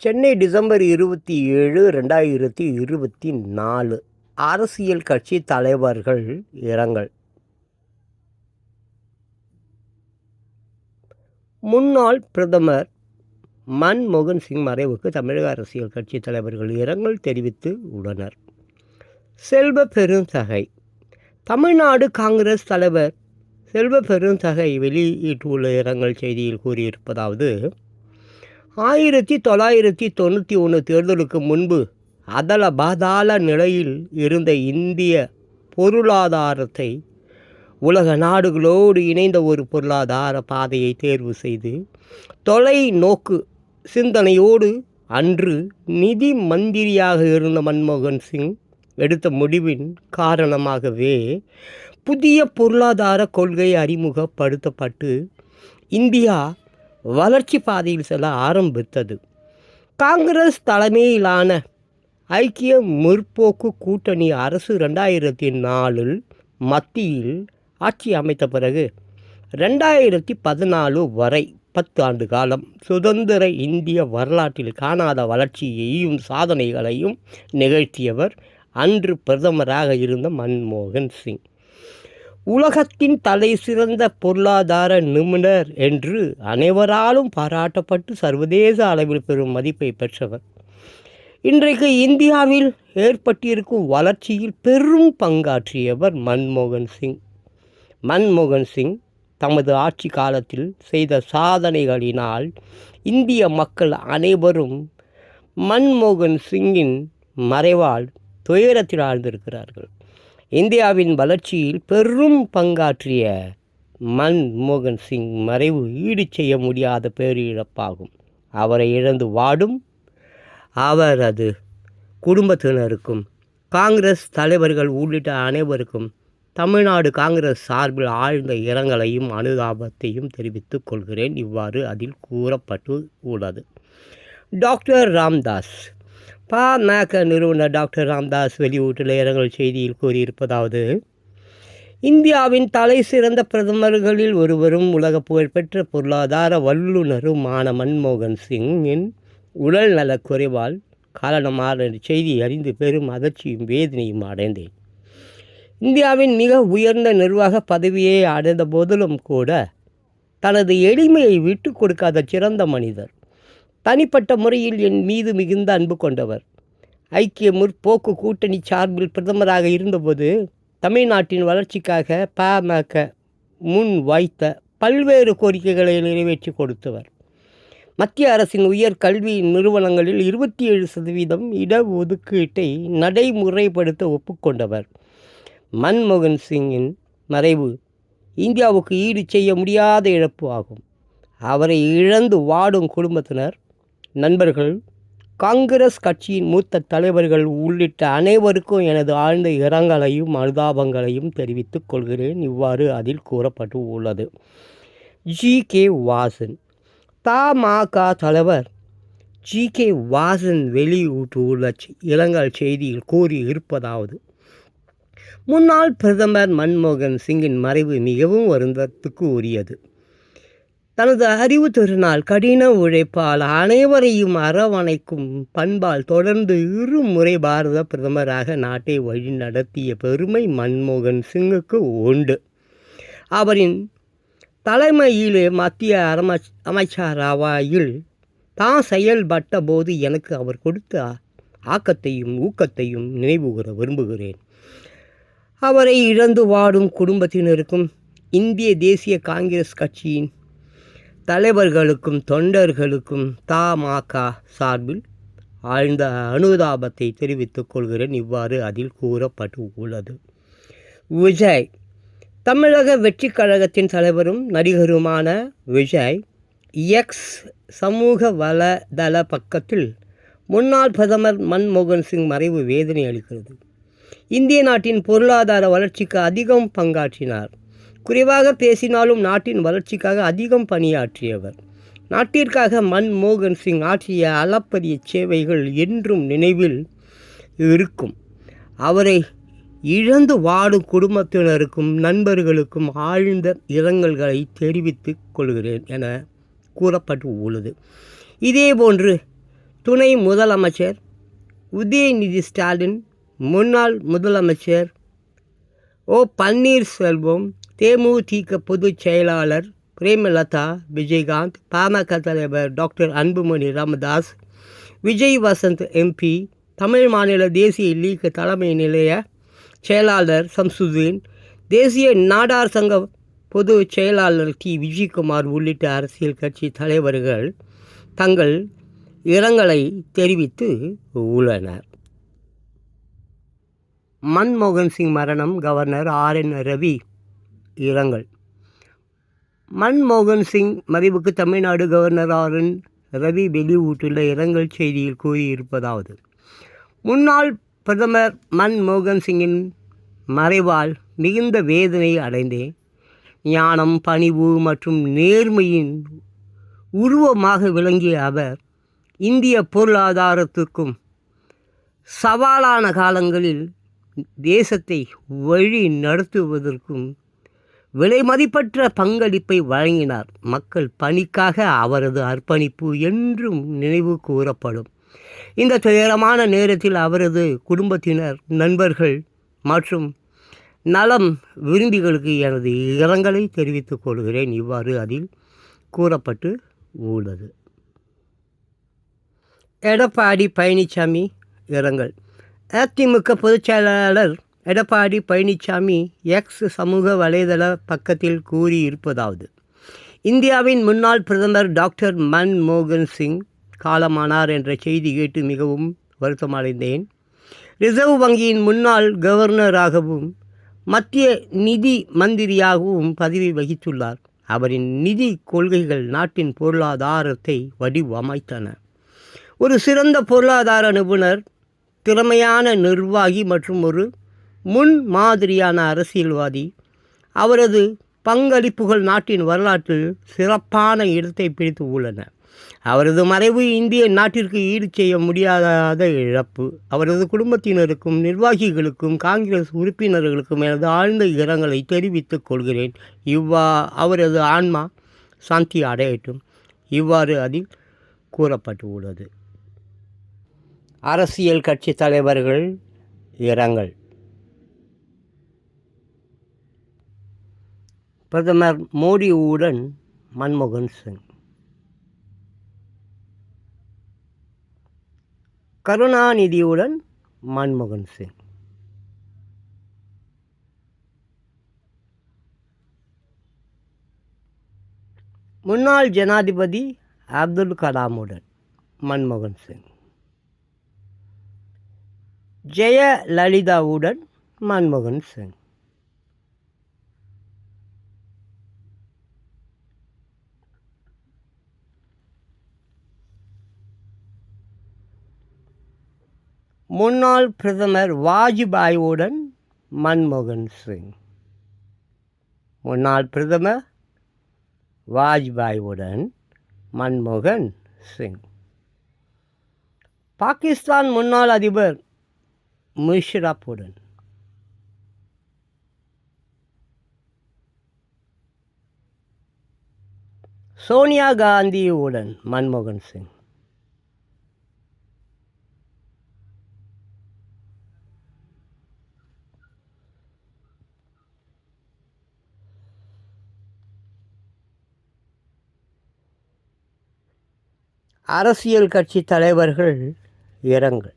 Chennai December 27, 2024. அரசியல் கட்சி தலைவர்கள் இரங்கல். முன்னாள் பிரதமர் மன்மோகன் சிங் மறைவுக்கு தமிழக அரசியல் கட்சி தலைவர்கள் இரங்கல் தெரிவித்து உள்ளனர். செல்வ பெருந்தகை. தமிழ்நாடு காங்கிரஸ் தலைவர் செல்வ பெருந்தகை வெளியிட்டுள்ள இரங்கல் செய்தியில் கூறியிருப்பதாவது: 1991 தேர்தலுக்கு முன்பு அதல பாதாள நிலையில் இருந்த இந்திய பொருளாதாரத்தை உலக நாடுகளோடு இணைந்த ஒரு பொருளாதார பாதையை தேர்வு செய்து தொலைநோக்கு சிந்தனையோடு அன்று நிதி மந்திரியாக இருந்த மன்மோகன் சிங் எடுத்த முடிவின் காரணமாகவே புதிய பொருளாதார கொள்கை அறிமுகப்படுத்தப்பட்டு இந்தியா வளர்ச்சி பாதையில் செல்ல ஆரம்பித்தது. காங்கிரஸ் தலைமையிலான ஐக்கிய முற்போக்கு கூட்டணி அரசு 2004 மத்தியில் ஆட்சி அமைத்த பிறகு 2014 வரை 10 ஆண்டு காலம் சுதந்திர இந்திய வரலாற்றில் காணாத வளர்ச்சியையும் சாதனைகளையும் நிகழ்த்தியவர் அன்று பிரதமராக இருந்த மன்மோகன் சிங். உலகத்தின் தலை சிறந்த பொருளாதார நிபுணர் என்று அனைவராலும் பாராட்டப்பட்டு சர்வதேச அளவில் பெரும் மதிப்பை பெற்றவர். இன்றைக்கு இந்தியாவில் ஏற்பட்டிருக்கும் வளர்ச்சியில் பெரும் பங்காற்றியவர் மன்மோகன் சிங். மன்மோகன் சிங் தமது ஆட்சி காலத்தில் செய்த சாதனைகளினால் இந்திய மக்கள் அனைவரும் மன்மோகன் சிங்கின் மறைவால் துயரத்தில் ஆழ்ந்திருக்கிறார்கள். இந்தியாவின் வளர்ச்சியில் பெரும் பங்காற்றிய மன்மோகன் சிங் மறைவு ஈடு செய்ய முடியாத பேரிழப்பாகும். அவரை இழந்து வாடும் அவரது குடும்பத்தினருக்கும் காங்கிரஸ் தலைவர்கள் உள்ளிட்ட அனைவருக்கும் தமிழ்நாடு காங்கிரஸ் சார்பில் ஆழ்ந்த இரங்கலையும் அனுதாபத்தையும் தெரிவித்துக் கொள்கிறேன். இவ்வாறு அதில் கூறப்பட்டு உள்ளது. டாக்டர் ராம்தாஸ். பாமக நிறுவனர் டாக்டர் ராம்தாஸ் வெளியிட்டுள்ள இரங்கல் செய்தியில் கூறியிருப்பதாவது: இந்தியாவின் தலை சிறந்த பிரதமர்களில் ஒருவரும் உலக புகழ்பெற்ற பொருளாதார வல்லுநருமான மன்மோகன் சிங்கின் உடல் நலக் குறைவால் காரணமான செய்தி அறிந்து பெரும் அதிர்ச்சியும் வேதனையும் அடைந்தேன். இந்தியாவின் மிக உயர்ந்த நிர்வாக பதவியை அடைந்த போதிலும் கூட தனது எளிமையை விட்டு கொடுக்காத சிறந்த மனிதர். தனிப்பட்ட முறையில் என் மீது மிகுந்த அன்பு கொண்டவர். ஐக்கிய முற்போக்கு கூட்டணி சார்பில் பிரதமராக இருந்தபோது தமிழ்நாட்டின் வளர்ச்சிக்காக பாமக முன் வைத்த பல்வேறு கோரிக்கைகளை நிறைவேற்றி கொடுத்தவர். மத்திய அரசின் உயர் கல்வி நிறுவனங்களில் 27% இடஒதுக்கீட்டை நடைமுறைப்படுத்த ஒப்புக்கொண்டவர். மன்மோகன் சிங்கின் மறைவு இந்தியாவுக்கு ஈடு செய்ய முடியாத இழப்பு ஆகும். அவரை இழந்து வாடும் குடும்பத்தினர், நண்பர்கள், காங்கிரஸ் கட்சியின் மூத்த தலைவர்கள் உள்ளிட்ட அனைவருக்கும் எனது ஆழ்ந்த இரங்கலையும் அனுதாபங்களையும் தெரிவித்துக் கொள்கிறேன். இவ்வாறு அதில் கூறப்பட்டு உள்ளது. ஜி.கே. வாசன். தமாக தலைவர் ஜி.கே. வாசன் வெளியிட்டுள்ள இரங்கல் செய்தியில் கூறியிருப்பதாவது: முன்னாள் பிரதமர் மன்மோகன் சிங்கின் மறைவு மிகவும் வருந்தத்துக்கு உரியது. தனது அறிவு திறனால், கடின உழைப்பால், அனைவரையும் அரவணைக்கும் பண்பால் தொடர்ந்து இருமுறை பாரத பிரதமராக நாட்டை வழிநடத்திய பெருமை மன்மோகன் சிங்குக்கு உண்டு. அவரின் தலைமையிலே மத்திய அமைச்சரவையில் தான் செயல்பட்ட போது எனக்கு அவர் கொடுத்த ஆக்கத்தையும் ஊக்கத்தையும் நினைவுகூர விரும்புகிறேன். அவரை இழந்து வாடும் குடும்பத்தினருக்கும் இந்திய தேசிய காங்கிரஸ் கட்சியின் தலைவர்களுக்கும் தொண்டர்களுக்கும் தமாக சார்பில் ஆழ்ந்த அனுதாபத்தை தெரிவித்துக் கொள்கிறேன். இவ்வாறு அதில் கூறப்பட்டு உள்ளது. விஜய். தமிழக வெற்றி கழகத்தின் தலைவரும் நடிகருமான விஜய் எக்ஸ் சமூக வலைதள பக்கத்தில் முன்னாள் பிரதமர் மன்மோகன் சிங் மறைவு வேதனை அளிக்கிறது. இந்திய நாட்டின் பொருளாதார வளர்ச்சிக்கு அதிகம் பங்காற்றினார். குறைவாக பேசினாலும் நாட்டின் வளர்ச்சிக்காக அதிகம் பணியாற்றியவர். நாட்டிற்காக மன்மோகன் சிங் ஆற்றிய அளப்பரிய சேவைகள் என்றும் நினைவில் இருக்கும். அவரை இழந்து வாடும் குடும்பத்தினருக்கும் நண்பர்களுக்கும் ஆழ்ந்த இரங்கல்களை தெரிவித்துக் கொள்கிறேன் என கூறப்பட்டு உள்ளது. இதேபோன்று துணை முதலமைச்சர் உதயநிதி ஸ்டாலின், முன்னாள் முதலமைச்சர் ஓ. பன்னீர்செல்வம், தேமுதிக பொதுச் செயலாளர் பிரேமலதா விஜயகாந்த், பாமக தலைவர் டாக்டர் அன்புமணி ராமதாஸ், விஜய் வசந்த் எம்பி, தமிழ் மாநில தேசிய லீக் தலைமை நிலைய செயலாளர் சம்சுதீன், தேசிய நாடார் சங்க பொதுச் செயலாளர் டி. விஜயகுமார் உள்ளிட்ட அரசியல் கட்சி தலைவர்கள் தங்கள் இரங்கலை தெரிவித்து உள்ளனர். மன்மோகன் சிங் மரணம். Governor R. N.. ரவி இரங்கல். மன்மோகன் சிங் மறைவுக்கு தமிழ்நாடு கவர்னர் ஆர்.என். ரவி வெளியிட்டுள்ள இரங்கல் செய்தியில் கூறியிருப்பதாவது: முன்னாள் பிரதமர் மன்மோகன் சிங்கின் மறைவால் மிகுந்த வேதனை அடைந்தேன். ஞானம், பணிவு மற்றும் நேர்மையின் உருவமாக விளங்கிய அவர் இந்திய பொருளாதாரத்திற்கும் சவாலான காலங்களில் தேசத்தை வழி நடத்துவதற்கும் விலைமதிப்பற்ற பங்களிப்பை வழங்கினார். மக்கள் பணிக்காக அவரது அர்ப்பணிப்பு என்றும் நினைவு கூறப்படும். இந்த துயரமான நேரத்தில் அவரது குடும்பத்தினர், நண்பர்கள் மற்றும் நலம் விரும்பிகளுக்கு எனது இரங்கலை தெரிவித்துக் கொள்கிறேன். இவ்வாறு அதில் கூறப்பட்டு உள்ளது. எடப்பாடி பழனிசாமி இரங்கல். அதிமுக பொதுச் செயலாளர் எடப்பாடி பழனிசாமி எக்ஸ் சமூக வலைதள பக்கத்தில் கூறியிருப்பதாவது: இந்தியாவின் முன்னாள் பிரதமர் டாக்டர் மன்மோகன் சிங் காலமானார் என்ற செய்தி கேட்டு மிகவும் வருத்தமடைந்தேன். ரிசர்வ் வங்கியின் முன்னாள் கவர்னராகவும் மத்திய நிதி மந்திரியாகவும் பதவி வகித்துள்ளார். அவரின் நிதி கொள்கைகள் நாட்டின் பொருளாதாரத்தை வடிவமைத்தன. ஒரு சிறந்த பொருளாதார நிபுணர், திறமையான நிர்வாகி மற்றும் ஒரு முன்மாதிரியான அரசியல்வாதி. அவரது பங்களிப்புகள் நாட்டின் வரலாற்றில் சிறப்பான இடத்தை பிடித்து உள்ளன. அவரது மறைவு இந்திய நாட்டிற்கு ஈடு செய்ய முடியாத இழப்பு. அவரது குடும்பத்தினருக்கும் நிர்வாகிகளுக்கும் காங்கிரஸ் உறுப்பினர்களுக்கும் எனது ஆழ்ந்த இரங்கலை தெரிவித்துக் கொள்கிறேன். அவரது ஆன்மா சாந்தி அடையட்டும். இவ்வாறு அதில் கூறப்பட்டு உள்ளது. அரசியல் கட்சி தலைவர்கள் இரங்கல். பிரதமர் மோடியுடன் மன்மோகன் சிங். கருணாநிதியுடன் மன்மோகன் சிங். முன்னாள் ஜனாதிபதி அப்துல் கலாமுடன் மன்மோகன் சிங். ஜெயலலிதாவுடன் மன்மோகன் சிங். முன்னாள் பிரதமர் வாஜ்பாயுடன் மன்மோகன் சிங். முன்னாள் பிரதமர் வாஜ்பாயுடன் மன்மோகன் சிங். பாகிஸ்தான் முன்னாள் அதிபர் முஷரப்புடன். சோனியா காந்தியுடன் மன்மோகன் சிங். அரசியல் கட்சி தலைவர்கள் இரங்கல்.